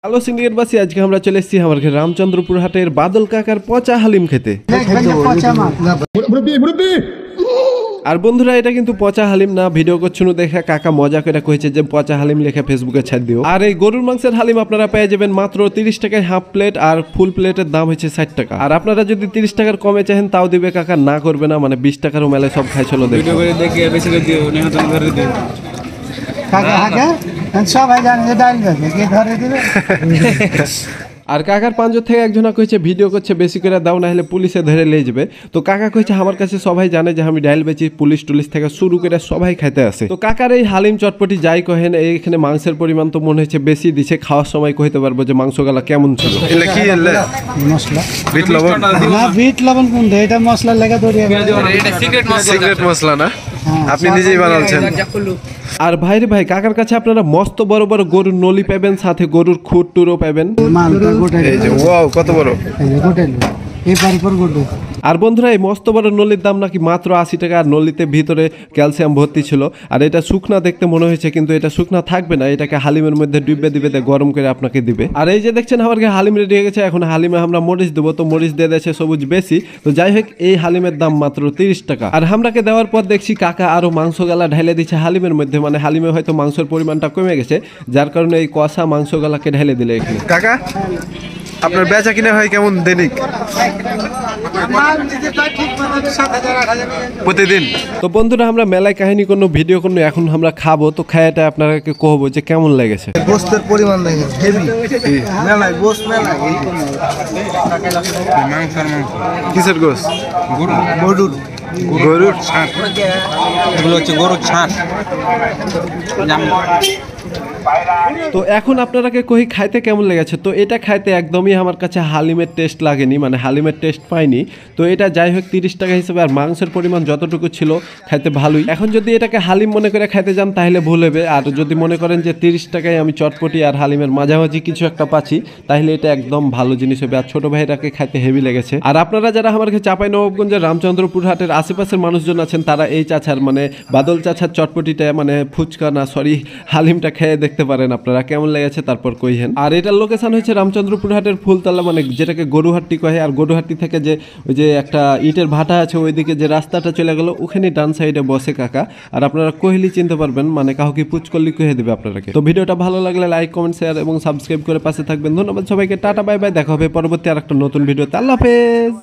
Hello সিন্ডিকেটবাসী, আজকে আমরা চলে এসেছি আমার রামচন্দ্রপুর হাটের বাদল কাকার পচা হালিম খেতে। আর বন্ধুরা, এটা কিন্তু পচা হালিম না, ভিডিও করছুন দেখা কাকা মজা করে কইছে যে পচা হালিম লেখা ফেসবুকে ছাড় দিও। আর এই গরুর মাংসের হালিম আপনারা পেয়ে যাবেন মাত্র 30 টাকায় হাফ প্লেট, আর ফুল প্লেটের দাম হচ্ছে 60 টাকা। আর আপনারা যদি 30 টাকার কমে চাহেন তাও দিবে কাকা, না করবে না, মানে 20 টাকারও মেলে সব খাই চলো ভিডিও করে দেখে বেশি করে দিও, নেহা তুমি ধরে দিও কাকা হাকে সবাই জানে যে ডাল গেছে কে ধরে দিবে। আর কাকার পাঁচজন থেকে একজনা কইছে ভিডিও করছে বেশি করে দাও, না হলে পুলিশে ধরে নিয়ে যাবে। তো কাকা কইছে আমার কাছে সবাই জানে যে আমি ডাইল বেচি, পুলিশ টুলিশ থেকে শুরু করে সবাই খাইতে আসে। তো কাকার এই হালিম চটপটি যাই কহেন, এইখানে মাংসের পরিমাণ তো মনে হচ্ছে বেশি দিছে, খাওয়ার সময় কইতে পারবো যে মাংস গালা কেমন ছিল। এলে কি এলে মশলা বিট লবণ না, বিট লবণ কোন দে, এটা মশলা লাগা ধরে এটা সিক্রেট মশলা না, আপনি নিজেই বানালছেন। আর ভাইরে ভাই, কাকার কাছে আপনারা মস্ত বড় বড় গরুর নলি পাবেন, সাথে গরুর খুঁট টুরও পাবেন। এই যে ওয়াও, কত বড় এই পারিপর গরু। আর বন্ধুরা, এই মস্ত বড় নলির দাম নাকি মাত্র 80 টাকা। আর নলিতে ভিতরে ক্যালসিয়াম ভর্তি ছিল। আর এটা শুকনা দেখতে মনে হয়েছে, কিন্তু এটা শুকনা থাকবে না, এটাকে হালিমের মধ্যে ডুবে দিবে, গরম করে আপনাকে দিবে। আর এই যে দেখছেন আমার হালিম রেডি হয়ে গেছে, এখন হালিমে আমরা মরিচ দেবো, তো মরিচ দিয়ে দিয়েছে সবুজ বেশি। তো যাই হোক, এই হালিমের দাম মাত্র 30 টাকা। আর আমরাকে দেওয়ার পর দেখছি কাকা আরো মাংস গালা ঢেলে দিচ্ছে হালিমের মধ্যে, মানে হালিমে হয়তো মাংসের পরিমাণটা কমে গেছে, যার কারণে এই কষা মাংস গালাকে ঢেলে দিলে এখানে। কাকা, আপনার বেচা কিনা হয় কেমন দৈনিক প্রতিদিন? তো বন্ধুরা, আমরা মেলায় কাহিনী কোনো ভিডিও কোনো এখন আমরা খাবো, তো খায়াটা আপনাকে কহবো যে কেমন লেগেছে। গোস্তের পরিমাণ দেখেন হেভি, মেলায় গোস্ত মেলায় কিসের গোস্ত? গরুর গরুর ছাট, এগুলো হচ্ছে গরুর ছাট। তো এখন আপনারাকে কহি খাইতে কেমন লেগেছে? তো এটা খাইতে একদমই আমার কাছে হালিমের টেস্ট লাগেনি, মানে হালিমের টেস্ট পাইনি। তো এটা যাই হোক 30 টাকা হিসেবে, আর মাংসের পরিমাণ যতটুকু ছিল খাইতে ভালোই। এখন যদি এটাকে হালিম মনে করে খাইতে যান তাহলে ভুল হবে। আর যদি মনে করেন যে 30 টাকায় আমি চটপটি আর হালিমের মাঝামাঝি কিছু একটা পাচ্ছি, তাহলে এটা একদম ভালো জিনিস হবে। আর ছোট ভাইরাকে খাইতে হেভি লেগেছে। আর আপনারা যারা আমার চাঁপাইনবাবগঞ্জের রামচন্দ্রপুর হাটের আশেপাশের মানুষজন আছেন, তারা এই চাচার মানে বাদল চাচার চটপটিটা, মানে ফুচকা না সরি হালিমটা খেয়ে দেখতে পারেন আপনারা, কেমন লেগেছে তারপর কইহেন। আর এটার লোকেশন হচ্ছে রামচন্দ্রপুর হাটের ফুলতলা, মানে যেটাকে গরুহাটি কহে। আর গরুহাটি থেকে যে ওই যে একটা ইটের ভাটা আছে, ওইদিকে যে রাস্তাটা চলে গেল, ওখানে ডান সাইডে বসে কাকা। আর আপনারা কহিলি চিনতে পারবেন, মানে কাউকে পুচ করলি কহে দেবে আপনারাকে। তো ভিডিওটা ভালো লাগলে লাইক, কমেন্ট, শেয়ার এবং সাবস্ক্রাইব করে পাশে থাকবেন। ধন্যবাদ সবাইকে, টাটা বাই বাই, দেখা হবে পরবর্তী আর একটা নতুন ভিডিওতে। আল্লাহ হাফেজ।